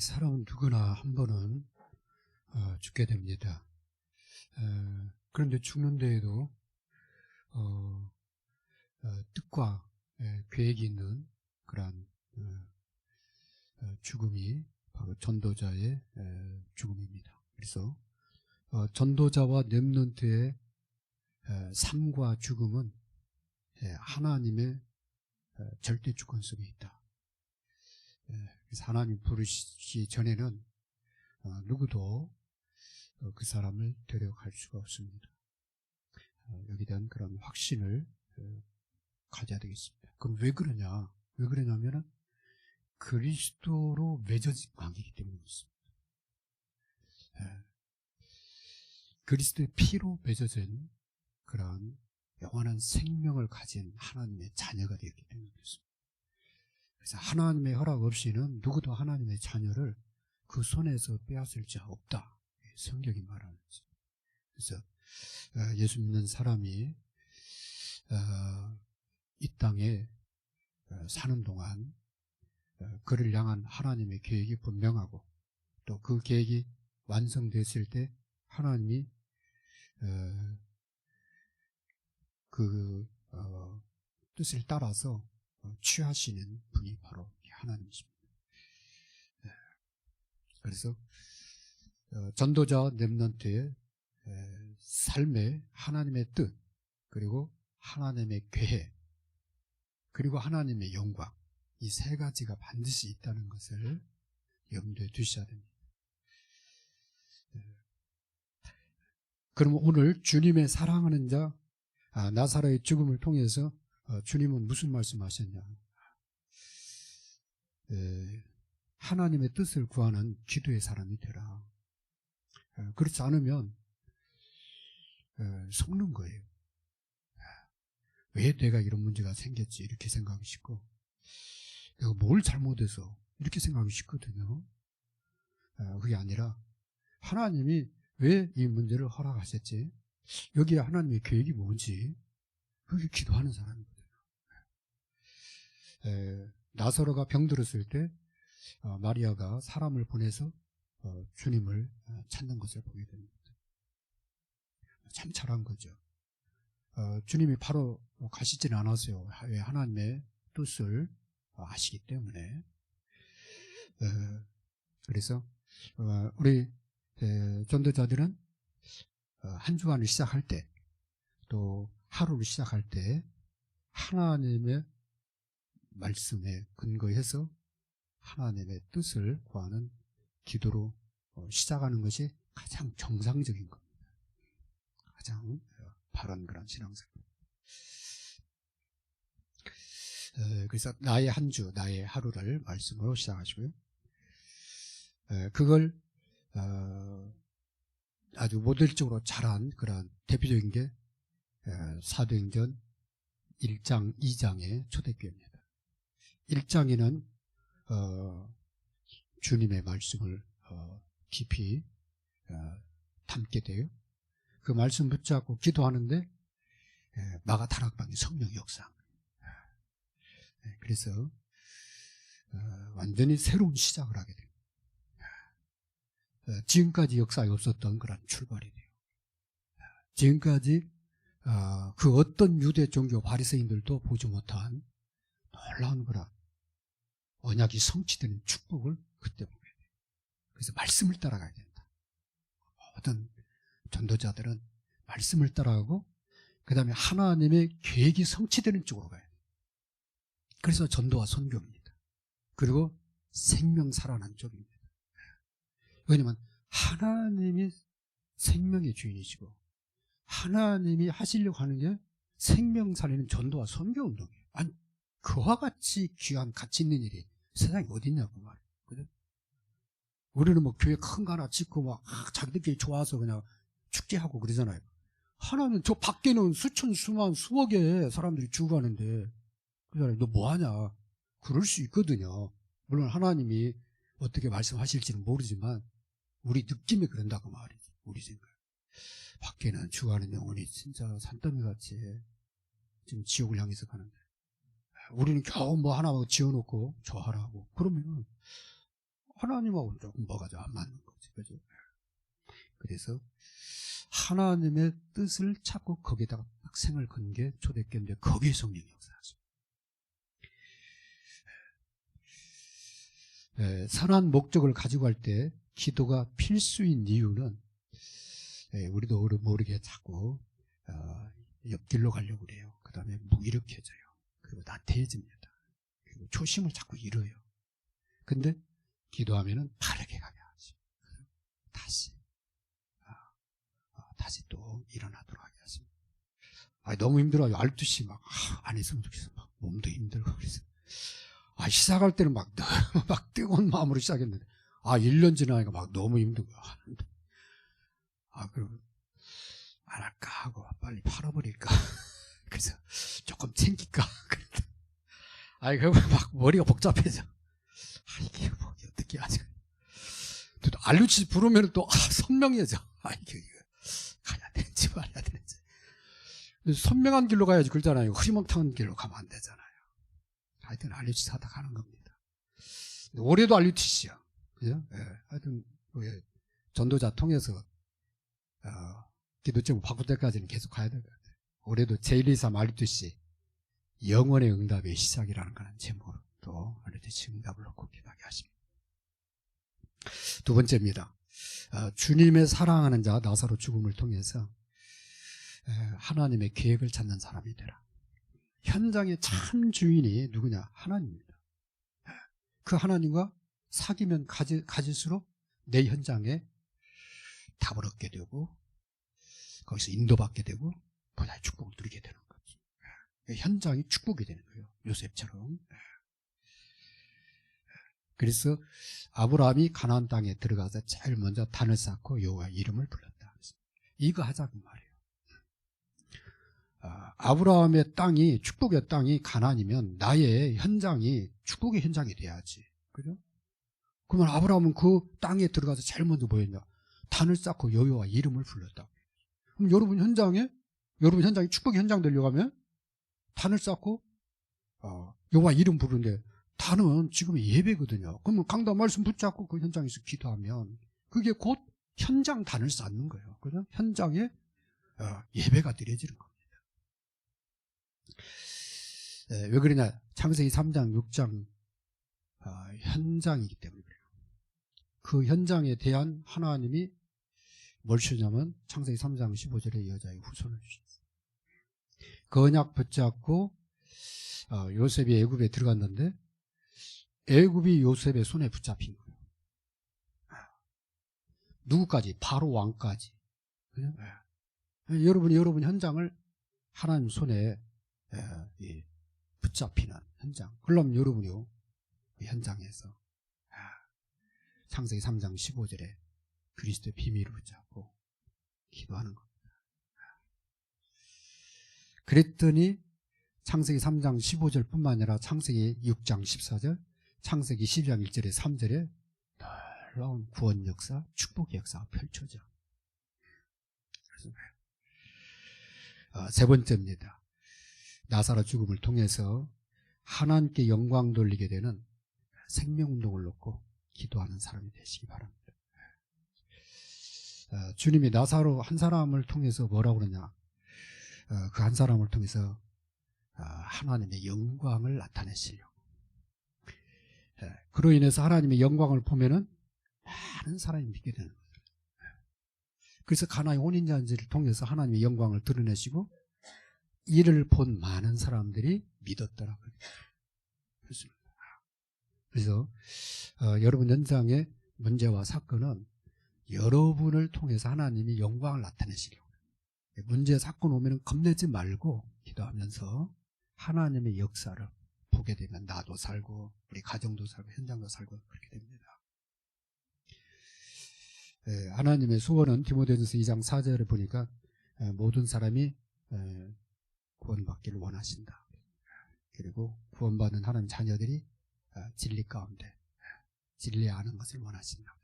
사람은 누구나 한 번은 죽게 됩니다. 그런데 죽는 데에도 뜻과 계획이 있는 그러한 죽음이 바로 전도자의 죽음입니다. 그래서 전도자와 렘넌트의 삶과 죽음은 하나님의 절대 주권 속에 있다. 그래서 하나님 부르시기 전에는 누구도 그 사람을 데려갈 수가 없습니다. 여기에 대한 그런 확신을 가져야 되겠습니다. 그럼 왜 그러냐? 왜 그러냐면은 그리스도로 맺어진 관계이기 때문에 그렇습니다. 그리스도의 피로 맺어진 그러한 영원한 생명을 가진 하나님의 자녀가 되었기 때문에 그렇습니다. 그래서 하나님의 허락 없이는 누구도 하나님의 자녀를 그 손에서 빼앗을 자 없다. 성경이 말하는 거죠. 그래서 예수 믿는 사람이 이 땅에 사는 동안 그를 향한 하나님의 계획이 분명하고 또 그 계획이 완성됐을 때 하나님이 그 뜻을 따라서 취하시는 분이 바로 하나님이십니다. 그래서 전도자 렘넌트의 삶의 하나님의 뜻, 그리고 하나님의 계획, 그리고 하나님의 영광, 이 세 가지가 반드시 있다는 것을 염두에 두셔야 됩니다. 그럼 오늘 주님의 사랑하는 자 나사로의 죽음을 통해서 주님은 무슨 말씀하셨냐? 하나님의 뜻을 구하는 기도의 사람이 되라. 그렇지 않으면 속는 거예요. 왜 내가 이런 문제가 생겼지 이렇게 생각하기 쉽고, 내가 뭘 잘못해서 이렇게 생각하기 쉽거든요. 그게 아니라 하나님이 왜 이 문제를 허락하셨지, 여기에 하나님의 계획이 뭔지, 그게 기도하는 사람이거든요. 나사로가 병들었을 때 마리아가 사람을 보내서 주님을 찾는 것을 보게 됩니다. 참 잘한 거죠. 주님이 바로 가시지는 않았어요. 왜? 하나님의 뜻을 아시기 때문에. 그래서 우리 전도자들은 한 주간을 시작할 때, 또 하루를 시작할 때 하나님의 말씀에 근거해서 하나님의 뜻을 구하는 기도로 시작하는 것이 가장 정상적인 겁니다. 가장 바른 그런 신앙생활. 그래서 나의 한 주, 나의 하루를 말씀으로 시작하시고요. 그걸 아주 모델적으로 잘한 그런 대표적인 게 사도행전 1장, 2장의 초대교회입니다. 1장에는 주님의 말씀을 깊이 담게 돼요. 그 말씀 붙잡고 기도하는데 마가 다락방의 성령 역사. 그래서 완전히 새로운 시작을 하게 돼요. 지금까지 역사에 없었던 그런 출발이 돼요. 지금까지 그 어떤 유대 종교 바리새인들도 보지 못한 놀라운 그런 언약이 성취되는 축복을 그때 보게 돼요. 그래서 말씀을 따라가야 된다. 모든 전도자들은 말씀을 따라가고 그 다음에 하나님의 계획이 성취되는 쪽으로 가야 돼요. 그래서 전도와 선교입니다. 그리고 생명 살아난 쪽입니다. 왜냐하면 하나님이 생명의 주인이시고 하나님이 하시려고 하는 게 생명 살리는 전도와 선교 운동이에요. 아니, 그와 같이 귀한 가치 있는 일이 세상에 어디 있냐고 말이에요. 그죠? 우리는 뭐 교회 큰 거 하나 짓고 막 자기들끼리 좋아서 그냥 축제하고 그러잖아요. 하나는 저 밖에는 수천, 수만, 수억의 사람들이 죽어가는데 그러잖아요. 너 뭐하냐? 그럴 수 있거든요. 물론 하나님이 어떻게 말씀하실지는 모르지만 우리 느낌이 그런다고 말이죠. 우리 생각. 밖에는 죽어가는 영혼이 진짜 산더미같이 지금 지옥을 향해서 가는데 우리는 겨우 뭐 하나 지어놓고 좋아하라고 그러면 하나님하고 조금 뭐가 좀 안 맞는 거지. 그죠? 그래서 하나님의 뜻을 찾고 거기다가 딱 생을 건 게 초대교회인데 거기에 성령이 역사하십니다. 선한 목적을 가지고 할 때 기도가 필수인 이유는 우리도 모르게 자꾸 옆길로 가려고 그래요. 그 다음에 무기력해져요. 그리고 나태해집니다. 그리고 초심을 자꾸 잃어요. 근데 기도하면은 바르게 가게 하죠. 다시 또 일어나도록 하게 하십니다. 너무 힘들어요. 12시 막 안 했으면 좋겠어. 막 몸도 힘들고 그래서 시작할 때는 막 뜨거운 마음으로 시작했는데 1년 지나니까 막 너무 힘들고 하는데 그럼 안 할까 하고 빨리 팔아버릴까. 그래서 조금 챙길까. 그러면 막 머리가 복잡해져. 이게 뭐 어떻게 하지? 또 알루치 부르면 또 선명해져. 이게 가야 되는지 말아야 되는지. 선명한 길로 가야지 그러잖아요. 흐리멍텅한 길로 가면 안 되잖아요. 하여튼 알루치 사다 가는 겁니다. 올해도 알루치시야. 그죠? 하여튼 전도자 통해서 기도 제목 바꿀 때까지는 계속 가야 될 것 같아요. 올해도 제123 알루치 영원의 응답의 시작이라는 거는 제목으로 또 알루치 응답을 놓고 기도하게 하십니다. 두 번째입니다. 주님의 사랑하는 자 나사로 죽음을 통해서 하나님의 계획을 찾는 사람이 되라. 현장의 참 주인이 누구냐? 하나님입니다. 그 하나님과 사귀면 가질수록 내 현장에 답을 얻게 되고 거기서 인도받게 되고 보다 축복을 누리게 되는 거죠. 현장이 축복이 되는 거예요. 요셉처럼. 그래서 아브라함이 가나안 땅에 들어가서 제일 먼저 단을 쌓고 여호와 이름을 불렀다. 이거 하자고 말이에요. 아브라함의 땅이 축복의 땅이 가나안이면 나의 현장이 축복의 현장이 돼야지. 그죠? 그러면 아브라함은 그 땅에 들어가서 제일 먼저 뭐 했냐? 단을 쌓고 여호와 이름을 불렀다. 그럼 여러분 현장이 축복의 현장 되려고 하면 단을 쌓고 여호와 이름 부르는데 단은 지금 예배거든요. 그러면 강단 말씀 붙잡고 그 현장에서 기도하면 그게 곧 현장 단을 쌓는 거예요. 그죠? 현장에 예배가 드려지는 겁니다. 왜 그러냐? 창세기 3장, 6장 현장이기 때문에 그래요. 그 현장에 대한 하나님이 뭘 주냐면 창세기 3장 15절에 여자의 후손을 주셨어요. 그 언약 붙잡고 요셉이 애굽에 들어갔는데 애굽이 요셉의 손에 붙잡힌 거예요. 누구까지? 바로 왕까지. 여러분 현장을 하나님 손에 붙잡히는 현장. 그러면 여러분이요 현장에서 창세기 3장 15절에 그리스도의 비밀을 붙잡고 기도하는 겁니다. 그랬더니 창세기 3장 15절뿐만 아니라 창세기 6장 14절, 창세기 12장 1절에 3절에 놀라운 구원 역사, 축복 역사가 펼쳐져. 세 번째입니다. 나사로 죽음을 통해서 하나님께 영광 돌리게 되는 생명운동을 놓고 기도하는 사람이 되시기 바랍니다. 주님이 나사로 한 사람을 통해서 뭐라고 그러냐? 그 한 사람을 통해서 하나님의 영광을 나타내시려고. 그로 인해서 하나님의 영광을 보면은 많은 사람이 믿게 되는 거예요. 그래서 가나의 혼인잔치를 통해서 하나님의 영광을 드러내시고 이를 본 많은 사람들이 믿었더라고요. 그래서 여러분 현장의 문제와 사건은 여러분을 통해서 하나님이 영광을 나타내시려고. 문제 사건 오면 겁내지 말고 기도하면서 하나님의 역사를 보게 되면 나도 살고 우리 가정도 살고 현장도 살고 그렇게 됩니다. 하나님의 소원은 디모데전서 2장 4절에 보니까 모든 사람이 구원받기를 원하신다. 그리고 구원받은 하나님 자녀들이 진리 가운데 진리 아는 것을 원하신다.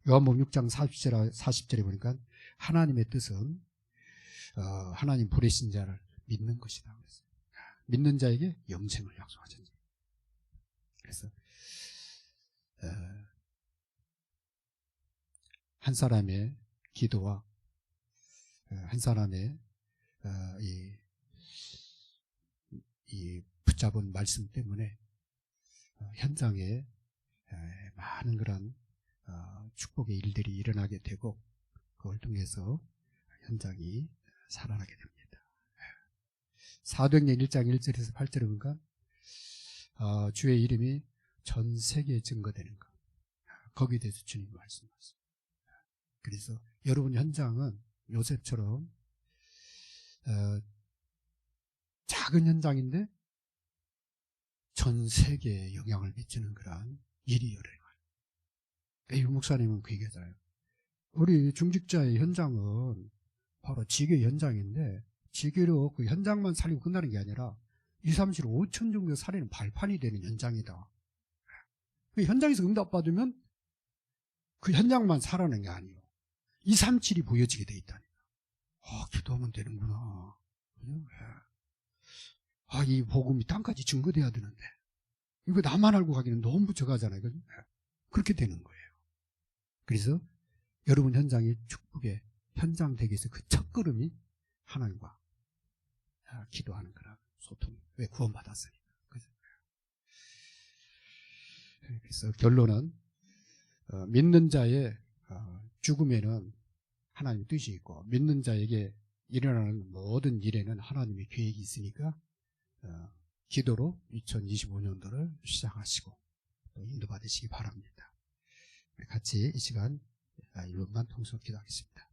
요한복음 6장 40절에 보니까 하나님의 뜻은 하나님 보내신 자를 믿는 것이다. 믿는 자에게 영생을 약속하셨죠. 그래서 한 사람의 기도와 한 사람의 이 붙잡은 말씀 때문에 현장에 많은 그런 축복의 일들이 일어나게 되고 그걸 통해서 현장이 살아나게 됩니다. 사도행전 1장 1절에서 8절에 보니까 주의 이름이 전 세계에 증거되는 것, 거기에 대해서 주님이 말씀하셨습니다. 그래서 여러분 현장은 요셉처럼 작은 현장인데 전 세계에 영향을 미치는 그러한 일이 일어나요. 유 목사님은 그 얘기하잖아요. 우리 중직자의 현장은 바로 지교 현장인데 지교로 그 현장만 살리고 끝나는 게 아니라 2, 3, 7, 5천 종교 살리는 발판이 되는 현장이다. 그 현장에서 응답받으면 그 현장만 살아나는 게 아니에요. 2, 3, 7이 보여지게 돼 있다니까. 기도하면 되는구나. 이 복음이 땅까지 증거돼야 되는데 이거 나만 알고 가기는 너무 부족하잖아요. 그렇게 되는 거예요. 그래서 여러분 현장이 축복의 현장 되기 위해서 그 첫걸음이 하나님과 기도하는 거라. 소통. 왜? 구원받았으니까. 그래서 결론은 믿는 자의 죽음에는 하나님의 뜻이 있고 믿는 자에게 일어나는 모든 일에는 하나님의 계획이 있으니까 기도로 2025년도를 시작하시고 또 인도받으시기 바랍니다. 같이 이 시간 1분만 통성 기도하겠습니다.